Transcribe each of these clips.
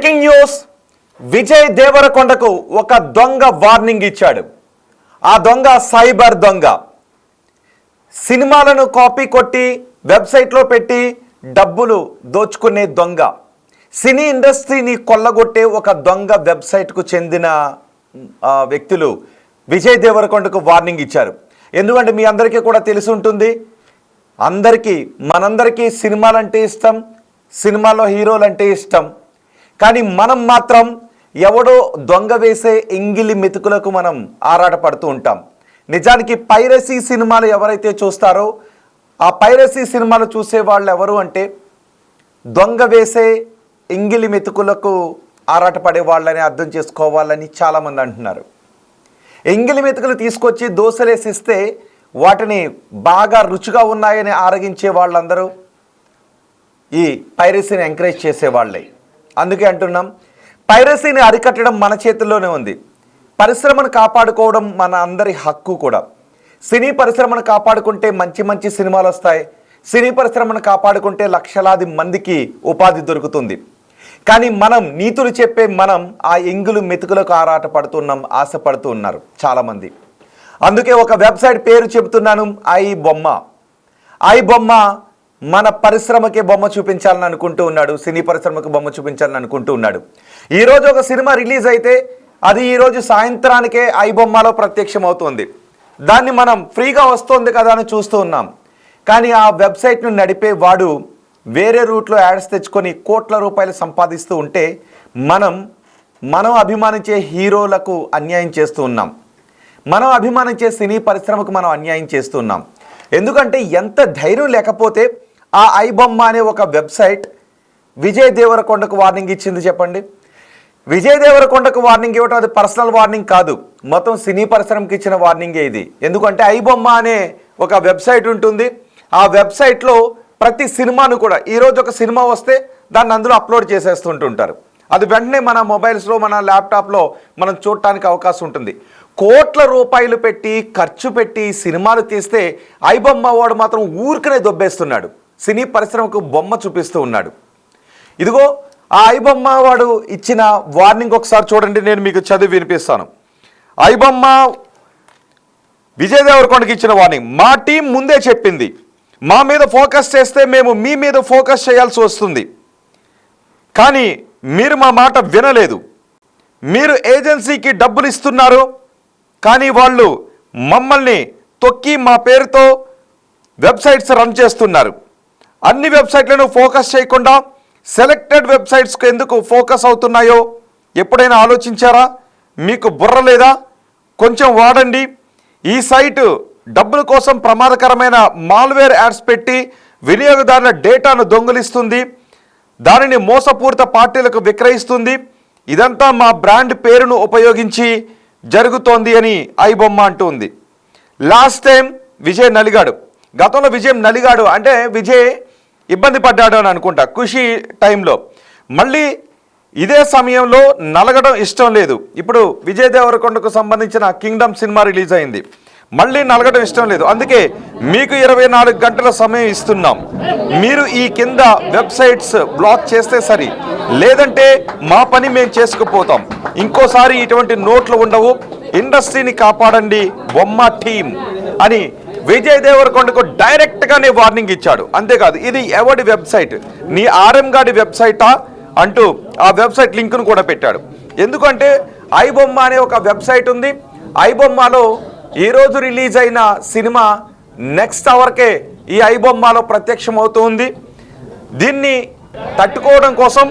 Breaking news. Vijay దేవరకొండకు ఒక దొంగ warning ఇచ్చాడు. ఆ దొంగ సైబర్ దొంగ. సినిమాలను కాపీ కొట్టి వెబ్సైట్లో పెట్టి డబ్బులు దోచుకునే దొంగ. సినీ ఇండస్ట్రీని కొల్లగొట్టే ఒక దొంగ వెబ్సైట్కు చెందిన వ్యక్తులు విజయ్ దేవరకొండకు వార్నింగ్ ఇచ్చారు. ఎందుకంటే మీ అందరికీ కూడా తెలిసి ఉంటుంది, మనందరికీ సినిమాలంటే ఇష్టం, సినిమాలో హీరోలంటే ఇష్టం. కానీ మనం మాత్రం ఎవడో దొంగ వేసే ఎంగిలి మెతుకులకు మనం ఆరాటపడుతూ ఉంటాం. నిజానికి పైరసీ సినిమాలు ఎవరైతే చూస్తారో ఆ పైరసీ సినిమాలు చూసే వాళ్ళు ఎవరు అంటే దొంగ వేసే ఎంగిలి మెతుకులకు ఆరాటపడే వాళ్ళని అర్థం చేసుకోవాలని చాలామంది అంటున్నారు. ఎంగిలి మెతుకులు తీసుకొచ్చి దోశలేసిస్తే వాటిని బాగా రుచిగా ఉన్నాయని ఆరగించే వాళ్ళందరూ ఈ పైరసీని ఎంకరేజ్ చేసేవాళ్ళే. అందుకే అంటున్నాం, పైరసీని అరికట్టడం మన చేతుల్లోనే ఉంది. పరిశ్రమను కాపాడుకోవడం మన అందరి హక్కు కూడా. సినీ పరిశ్రమను కాపాడుకుంటే మంచి మంచి సినిమాలు వస్తాయి. సినీ పరిశ్రమను కాపాడుకుంటే లక్షలాది మందికి ఉపాధి దొరుకుతుంది. కానీ నీతులు చెప్పే ఆ ఎంగులు మెతుకులకు ఆరాటపడుతున్నాం, ఆశపడుతూ ఉన్నారు చాలామంది. అందుకే ఒక వెబ్సైట్ పేరు చెబుతున్నాను, ఐ బొమ్మ మన పరిశ్రమకే బొమ్మ చూపించాలని అనుకుంటూ ఉన్నాడు. సినీ పరిశ్రమకు బొమ్మ చూపించాలని అనుకుంటూ ఉన్నాడు. ఈరోజు ఒక సినిమా రిలీజ్ అయితే అది ఈరోజు సాయంత్రానికే ఐ బొమ్మలో ప్రత్యక్షం అవుతుంది. దాన్ని మనం ఫ్రీగా వస్తుంది కదా అని చూస్తూ ఉన్నాం. కానీ ఆ వెబ్సైట్ను నడిపే వాడు వేరే రూట్లో యాడ్స్ తెచ్చుకొని కోట్ల రూపాయలు సంపాదిస్తూ ఉంటే మనం అభిమానించే హీరోలకు అన్యాయం చేస్తూ ఉన్నాం. మనం అభిమానించే సినీ పరిశ్రమకు మనం అన్యాయం చేస్తూ ఉన్నాం. ఎందుకంటే ఎంత ధైర్యం లేకపోతే ఆ ఐ బొమ్మ అనే ఒక వెబ్సైట్ విజయ్ దేవరకొండకు వార్నింగ్ ఇచ్చింది చెప్పండి. విజయ్ దేవరకొండకు వార్నింగ్ ఇవ్వటం అది పర్సనల్ వార్నింగ్ కాదు, మొత్తం సినీ పరిశ్రమకి ఇచ్చిన వార్నింగే ఇది. ఎందుకంటే ఐ బొమ్మ అనే ఒక వెబ్సైట్ ఉంటుంది. ఆ వెబ్సైట్లో ప్రతి సినిమాను కూడా ఈరోజు ఒక సినిమా వస్తే దాన్ని అందులో అప్లోడ్ చేసేస్తుంటుంటారు. అది వెంటనే మన మొబైల్స్లో మన ల్యాప్టాప్లో మనం చూడటానికి అవకాశం ఉంటుంది. కోట్ల రూపాయలు పెట్టి ఖర్చు పెట్టి సినిమాలు తీస్తే ఐ బొమ్మ వాడు మాత్రం ఊరికనే దొబ్బేస్తున్నాడు, సినీ పరిశ్రమకు బొమ్మ చూపిస్తూ ఉన్నాడు. ఇదిగో ఆ ఐ బొమ్మ వాడు ఇచ్చిన వార్నింగ్ ఒకసారి చూడండి, నేను మీకు చదివి వినిపిస్తాను. ఐ బొమ్మ విజయ్ దేవరకొండకి ఇచ్చిన వార్నింగ్. మా టీం ముందే చెప్పింది, మా మీద ఫోకస్ చేస్తే మేము మీ మీద ఫోకస్ చేయాల్సి వస్తుంది. కానీ మీరు మా మాట వినలేదు. మీరు ఏజెన్సీకి డబ్బులు ఇస్తున్నారు, కానీ వాళ్ళు మమ్మల్ని తొక్కి మా పేరుతో వెబ్సైట్స్ రన్ చేస్తున్నారు. అన్ని వెబ్సైట్లను ఫోకస్ చేయకుండా సెలెక్టెడ్ వెబ్సైట్స్కు ఎందుకు ఫోకస్ అవుతున్నాయో ఎప్పుడైనా ఆలోచించారా? మీకు బుర్ర లేదా? కొంచెం వాడండి. ఈ సైటు డబ్బుల కోసం ప్రమాదకరమైన మాల్వేర్ యాడ్స్ పెట్టి వినియోగదారుల డేటాను దొంగిలిస్తుంది, దానిని మోసపూరిత పార్టీలకు విక్రయిస్తుంది. ఇదంతా మా బ్రాండ్ పేరును ఉపయోగించి జరుగుతోంది అని ఐ బొమ్మ అంటుంది. లాస్ట్ టైం విజయ్ నలిగాడు. గతంలో విజయ్ నలిగాడు అంటే విజయ్ ఇబ్బంది పడ్డాడు అని అనుకుంటా ఖుషి టైంలో. మళ్ళీ ఇదే సమయంలో నలగడం ఇష్టం లేదు. ఇప్పుడు విజయ్ దేవరకొండకు సంబంధించిన కింగ్డమ్ సినిమా రిలీజ్ అయింది, మళ్ళీ నలగడం ఇష్టం లేదు. అందుకే మీకు 24 గంటల సమయం ఇస్తున్నాం. మీరు ఈ కింద వెబ్సైట్స్ బ్లాక్ చేస్తే సరి, లేదంటే మా పని మేము చేసుకుపోతాం. ఇంకోసారి ఇటువంటి నోట్లు ఉండవు. ఇండస్ట్రీని కాపాడండి బొమ్మ టీం అని విజయ్ దేవరకొండకు డైరెక్ట్గానే వార్నింగ్ ఇచ్చాడు. అంతేకాదు, ఇది ఎవడి వెబ్సైట్, నీ ఆర్ఎం గాడి వెబ్సైటా అంటూ ఆ వెబ్సైట్ లింక్ను కూడా పెట్టాడు. ఎందుకంటే ఐ బొమ్మ అనే ఒక వెబ్సైట్ ఉంది. ఐ బొమ్మలో ఈరోజు రిలీజ్ అయిన సినిమా నెక్స్ట్ అవర్కే ఈ ఐ బొమ్మలో ప్రత్యక్షం అవుతుంది. దీన్ని తట్టుకోవడం కోసం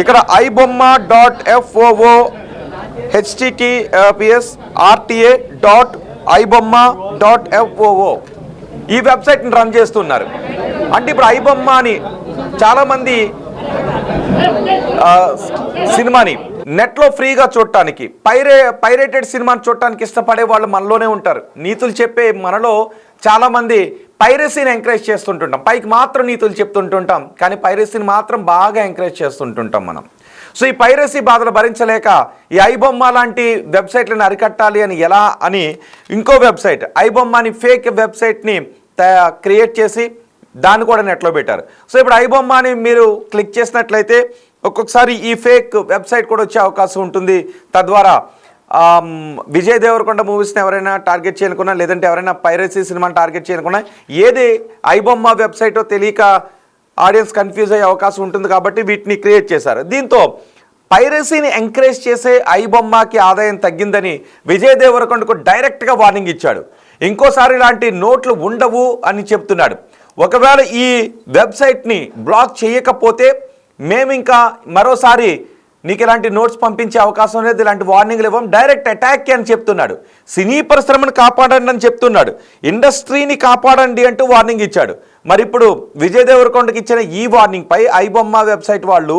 ఇక్కడ ibomma.https://rta.ibomma.foo ఈ వెబ్సైట్ని రన్ చేస్తున్నారు. అంటే ఇప్పుడు ఐ బొమ్మ అని చాలామంది సినిమాని నెట్లో ఫ్రీగా చూడటానికి, పైరేటెడ్ సినిమాని చూడటానికి ఇష్టపడే వాళ్ళు మనలోనే ఉంటారు. నీతులు చెప్పే మనలో చాలామంది పైరసీని ఎంకరేజ్ చేస్తుంటుంటాం. పైకి మాత్రం నీతులు చెప్తుంటుంటాం, కానీ పైరసీని మాత్రం బాగా ఎంకరేజ్ చేస్తుంటుంటాం మనం. సో ఈ పైరసీ బాధలు భరించలేక ఈ ఐ బొమ్మ లాంటి వెబ్సైట్లను అరికట్టాలి అని ఇంకో వెబ్సైట్ ఐ బొమ్మ అని ఫేక్ వెబ్సైట్ని క్రియేట్ చేసి దాన్ని కూడా నెట్లో పెట్టారు. సో ఇప్పుడు ఐ బొమ్మ అని మీరు క్లిక్ చేసినట్లయితే ఒక్కొక్కసారి ఈ ఫేక్ వెబ్సైట్ కూడా వచ్చే అవకాశం ఉంటుంది. తద్వారా విజయ్ దేవరకొండ మూవీస్ని ఎవరైనా టార్గెట్ చేయాలనుకున్నా, లేదంటే ఎవరైనా పైరసీ సినిమాని టార్గెట్ చేయాలనుకున్నా, ఏది ఐబొమ్మ వెబ్సైటో తెలియక ఆడియన్స్ కన్ఫ్యూజ్ అయ్యే అవకాశం ఉంటుంది. కాబట్టి వీటిని క్రియేట్ చేశారు. దీంతో పైరసీని ఎంకరేజ్ చేసే ఐబొమ్మకి ఆదాయం తగ్గిందని విజయ్ దేవరకొండకు డైరెక్ట్గా వార్నింగ్ ఇచ్చాడు. ఇంకోసారి ఇలాంటి నోట్లు ఉండవు అని చెప్తున్నాడు. ఒకవేళ ఈ వెబ్సైట్ని బ్లాక్ చేయకపోతే మేము ఇంకా మరోసారి నీకు ఇలాంటి నోట్స్ పంపించే అవకాశం లేదు, ఇలాంటి వార్నింగ్లు ఇవ్వం, డైరెక్ట్ అటాక్ అని చెప్తున్నాడు. సినీ పరిశ్రమను కాపాడండి అని చెప్తున్నాడు. ఇండస్ట్రీని కాపాడండి అంటూ వార్నింగ్ ఇచ్చాడు. మరి ఇప్పుడు విజయ్ దేవరకొండకి ఇచ్చిన ఈ వార్నింగ్ పై ఐబొమ్మ వెబ్సైట్ వాళ్ళు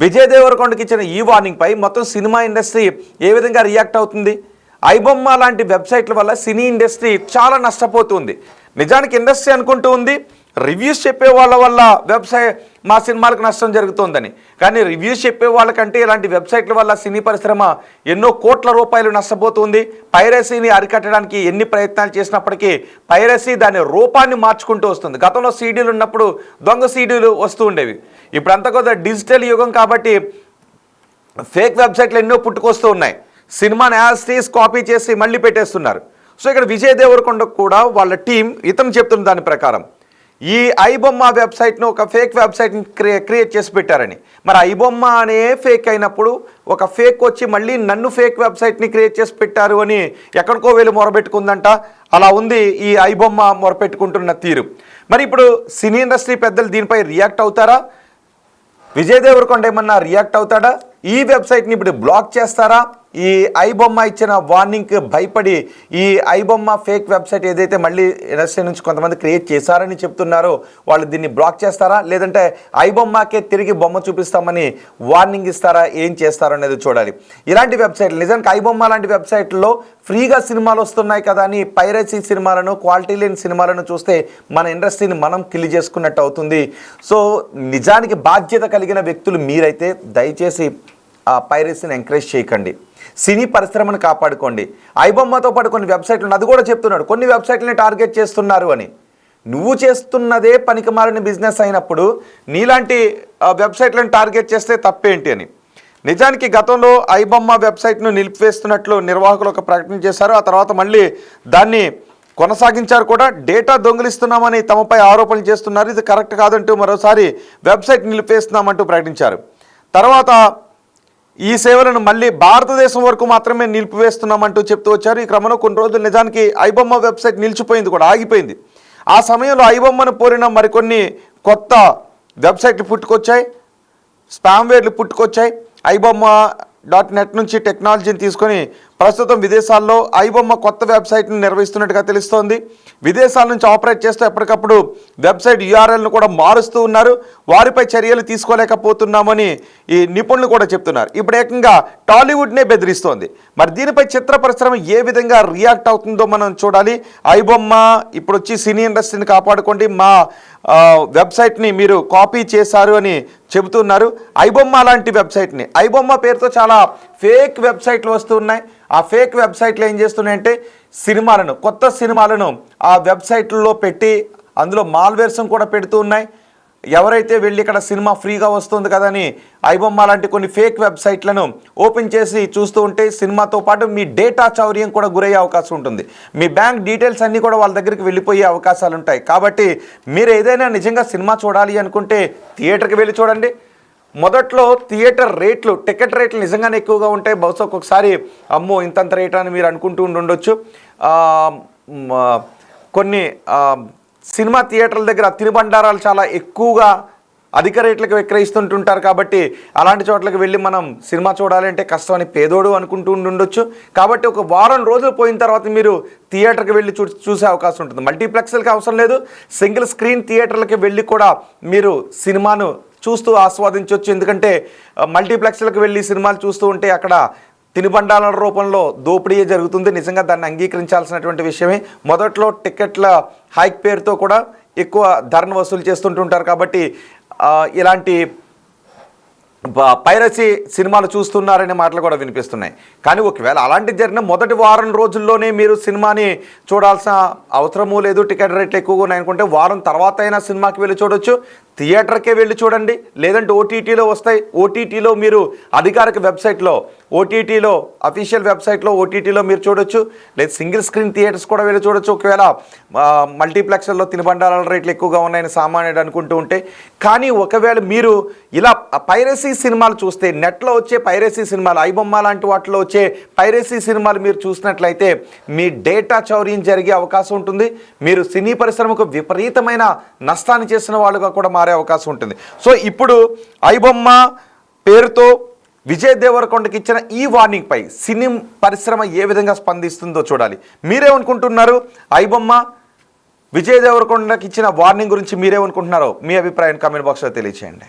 విజయ్ దేవరకొండకి ఇచ్చిన ఈ వార్నింగ్ పై మొత్తం సినిమా ఇండస్ట్రీ ఏ విధంగా రియాక్ట్ అవుతుంది? ఐబొమ్మ లాంటి వెబ్సైట్ల వల్ల సినీ ఇండస్ట్రీ చాలా నష్టపోతుంది. నిజానికి ఇండస్ట్రీ అనుకుంటూ ఉంది రివ్యూస్ చెప్పే వాళ్ళ వల్ల వెబ్సైట్ మా సినిమాలకు నష్టం జరుగుతుందని. కానీ రివ్యూస్ చెప్పే వాళ్ళకంటే ఇలాంటి వెబ్సైట్ల వల్ల సినీ పరిశ్రమ ఎన్నో కోట్ల రూపాయలు నష్టపోతుంది. పైరసీని అరికట్టడానికి ఎన్ని ప్రయత్నాలు చేసినప్పటికీ పైరసీ దాని రూపాన్ని మార్చుకుంటూ వస్తుంది. గతంలో సీడీలు ఉన్నప్పుడు దొంగ సీడీలు వస్తూ ఉండేవి. ఇప్పుడు అంతా కొద్దిగా డిజిటల్ యుగం కాబట్టి ఫేక్ వెబ్సైట్లు ఎన్నో పుట్టుకొస్తూ ఉన్నాయి. సినిమాని యాజ్ టీస్ కాపీ చేసి మళ్ళీ పెట్టేస్తున్నారు. సో ఇక్కడ విజయ్ దేవరకొండ కూడా వాళ్ళ టీం ఇతను చెప్తున్న దాని ప్రకారం ఈ ఐబొమ్మ వెబ్సైట్ను ఒక ఫేక్ వెబ్సైట్ని క్రియేట్ చేసి పెట్టారని. మరి ఐబొమ్మ అనే ఫేక్ అయినప్పుడు ఒక ఫేక్ వచ్చి మళ్ళీ నన్ను ఫేక్ వెబ్సైట్ని క్రియేట్ చేసి పెట్టారు అని ఎక్కడికో వెళ్ళి మొరబెట్టుకుందంట. అలా ఉంది ఈ ఐబొమ్మ మొరపెట్టుకుంటున్న తీరు. మరి ఇప్పుడు సినీ ఇండస్ట్రీ పెద్దలు దీనిపై రియాక్ట్ అవుతారా? విజయ్ దేవరకొండ ఏమన్నా రియాక్ట్ అవుతాడా? ఈ వెబ్సైట్ని ఇప్పుడు బ్లాక్ చేస్తారా? ఈ ఐబొమ్మ ఇచ్చిన వార్నింగ్కి భయపడి ఈ ఐబొమ్మ ఫేక్ వెబ్సైట్ ఏదైతే మళ్ళీ ఇండస్ట్రీ నుంచి కొంతమంది క్రియేట్ చేశారని చెప్తున్నారో వాళ్ళు దీన్ని బ్లాక్ చేస్తారా, లేదంటే ఐబొమ్మకే తిరిగి బొమ్మ చూపిస్తామని వార్నింగ్ ఇస్తారా, ఏం చేస్తారో అనేది చూడాలి. ఇలాంటి వెబ్సైట్లు నిజానికి ఐబొమ్మ లాంటి వెబ్సైట్లో ఫ్రీగా సినిమాలు వస్తున్నాయి కదా అని పైరసీ సినిమాలను, క్వాలిటీ లేని సినిమాలను చూస్తే మన ఇండస్ట్రీని మనం కిల్లి చేసుకున్నట్టు అవుతుంది. సో నిజానికి బాధ్యత కలిగిన వ్యక్తులు మీరైతే దయచేసి ఆ పైరసీని ఎంకరేజ్ చేయకండి. సినీ పరిశ్రమను కాపాడుకోండి. ఐబొమ్మతో పాటు కొన్ని వెబ్సైట్లు అది కూడా చెప్తున్నాడు కొన్ని వెబ్సైట్లని టార్గెట్ చేస్తున్నారు అని. నువ్వు చేస్తున్నదే పనికిమాలిన బిజినెస్ అయినప్పుడు నీలాంటి వెబ్సైట్లను టార్గెట్ చేస్తే తప్పేంటి అని. నిజానికి గతంలో ఐబొమ్మ వెబ్సైట్ను నిలిపివేస్తున్నట్లు నిర్వాహకులు ఒక ప్రకటన చేశారు. ఆ తర్వాత మళ్ళీ దాన్ని కొనసాగించారు కూడా. డేటా దొంగిలిస్తున్నామని తమపై ఆరోపణలు చేస్తున్నారు. ఇది కరెక్ట్ కాదంటూ మరోసారి వెబ్సైట్ నిలిపివేస్తున్నామంటూ ప్రకటించారు. తర్వాత ఈ సేవలను మళ్ళీ భారతదేశం వరకు మాత్రమే నిలిపివేస్తున్నామంటూ చెప్తూ వచ్చారు. ఈ క్రమంలో కొన్ని రోజులు నిజానికి ఐబొమ్మ వెబ్సైట్ నిలిచిపోయింది కూడా, ఆగిపోయింది. ఆ సమయంలో ఐబొమ్మను పోలిన మరికొన్ని కొత్త వెబ్సైట్లు పుట్టుకొచ్చాయి, స్పామ్వేర్లు పుట్టుకొచ్చాయి. ఐబొమ్మ.net నుంచి టెక్నాలజీని తీసుకొని ప్రస్తుతం విదేశాల్లో ఐబొమ్మ కొత్త వెబ్సైట్ను నిర్వహిస్తున్నట్టుగా తెలుస్తోంది. విదేశాల నుంచి ఆపరేట్ చేస్తూ ఎప్పటికప్పుడు వెబ్సైట్ యూఆర్ఎల్ను కూడా మారుస్తూ ఉన్నారు. వారిపై చర్యలు తీసుకోలేకపోతున్నామని ఈ నిపుణులు కూడా చెప్తున్నారు. ఇప్పుడు ఏకంగా టాలీవుడ్నే బెదిరిస్తోంది. మరి దీనిపై చిత్ర పరిశ్రమ ఏ విధంగా రియాక్ట్ అవుతుందో మనం చూడాలి. ఐబొమ్మ ఇప్పుడు వచ్చి సినీ ఇండస్ట్రీని కాపాడుకోండి, మా వెబ్సైట్ని మీరు కాపీ చేశారు అని చెబుతున్నారు. ఐబొమ్మ లాంటి వెబ్సైట్ని, ఐబొమ్మ పేరుతో చాలా ఫేక్ వెబ్సైట్లు వస్తున్నాయి. ఆ ఫేక్ వెబ్సైట్లు ఏం చేస్తున్నాయంటే సినిమాలను, కొత్త సినిమాలను ఆ వెబ్సైట్లలో పెట్టి అందులో మాల్వేర్సం కూడా పెడుతూ ఉన్నాయి. ఎవరైతే వెళ్ళి ఇక్కడ సినిమా ఫ్రీగా వస్తుంది కదా అని ఐబొమ్మ లాంటి కొన్ని ఫేక్ వెబ్సైట్లను ఓపెన్ చేసి చూస్తూ ఉంటే సినిమాతో పాటు మీ డేటా చౌర్యం కూడా గురయ్యే అవకాశం ఉంటుంది. మీ బ్యాంక్ డీటెయిల్స్ అన్నీ కూడా వాళ్ళ దగ్గరికి వెళ్ళిపోయే అవకాశాలు ఉంటాయి. కాబట్టి మీరు ఏదైనా నిజంగా సినిమా చూడాలి అనుకుంటే థియేటర్కి వెళ్ళి చూడండి. మొదట్లో థియేటర్ రేట్లు, టికెట్ రేట్లు నిజంగానే ఎక్కువగా ఉంటాయి. బహుశా ఒక్కొక్కసారి అమ్మో ఇంతంత రేట్ అని మీరు అనుకుంటూ ఉండొచ్చు. కొన్ని సినిమా థియేటర్ల దగ్గర తినుబండారాలు చాలా ఎక్కువగా అధిక రేట్లకు విక్రయిస్తుంటుంటారు. కాబట్టి అలాంటి చోట్లకి వెళ్ళి మనం సినిమా చూడాలంటే కష్టం అని పేదోడు అనుకుంటూ ఉండొచ్చు. కాబట్టి ఒక వారం రోజులు పోయిన తర్వాత మీరు థియేటర్కి వెళ్ళి చూసే అవకాశం ఉంటుంది. మల్టీప్లెక్స్లకి అవసరం లేదు, సింగిల్ స్క్రీన్ థియేటర్లకి వెళ్ళి కూడా మీరు సినిమాను చూస్తూ ఆస్వాదించవచ్చు. ఎందుకంటే మల్టీప్లెక్స్లకు వెళ్ళి సినిమాలు చూస్తూ ఉంటే అక్కడ తినుబండాల రూపంలో దోపిడీ జరుగుతుంది. నిజంగా దాన్ని అంగీకరించాల్సినటువంటి విషయమే. మొదట్లో టికెట్ల హైక్ పేరుతో కూడా ఎక్కువ ధరను వసూలు చేస్తుంటుంటారు. కాబట్టి ఇలాంటి పైరసీ సినిమాలు చూస్తున్నారనే మాటలు కూడా వినిపిస్తున్నాయి. కానీ ఒకవేళ అలాంటి జరిగిన మొదటి వారం రోజుల్లోనే మీరు సినిమాని చూడాల్సిన అవసరమూ లేదు, టికెట్ రేట్లు ఎక్కువగా ఉన్నాయనుకుంటే వారం తర్వాత అయినా సినిమాకి వెళ్ళి చూడొచ్చు. థియేటర్కే వెళ్ళి చూడండి, లేదంటే ఓటీటీలో వస్తాయి. ఓటీటీలో మీరు అధికారిక వెబ్సైట్లో, ఓటీటీలో అఫీషియల్ వెబ్సైట్లో ఓటీటీలో మీరు చూడొచ్చు. లేదా సింగిల్ స్క్రీన్ థియేటర్స్ కూడా వెళ్ళి చూడొచ్చు. ఒకవేళ మల్టీప్లెక్స్లలో తినుబండారాల రేట్లు ఎక్కువగా ఉన్నాయని సామాన్యుడు అనుకుంటూ ఉంటే. కానీ ఒకవేళ మీరు ఇలా పైరసీ సినిమాలు చూస్తే, నెట్లో వచ్చే పైరసీ సినిమాలు, ఐబొమ్మ లాంటి వాటిలో వచ్చే పైరసీ సినిమాలు మీరు చూసినట్లయితే మీ డేటా చౌర్యం జరిగే అవకాశం ఉంటుంది. మీరు సినీ పరిశ్రమకు విపరీతమైన నష్టాన్ని చేసిన వాళ్ళుగా కూడా మారే అవకాశం ఉంటుంది. సో ఇప్పుడు ఐబొమ్మ పేరుతో విజయ్ దేవరకొండకి ఇచ్చిన ఈ వార్నింగ్ పై సినీ పరిశ్రమ ఏ విధంగా స్పందిస్తుందో చూడాలి. మీరేమనుకుంటున్నారు? ఐబొమ్మ విజయ్ దేవరకొండకి ఇచ్చిన వార్నింగ్ గురించి మీరేమనుకుంటున్నారో మీ అభిప్రాయాన్ని కామెంట్ బాక్స్లో తెలియచేయండి.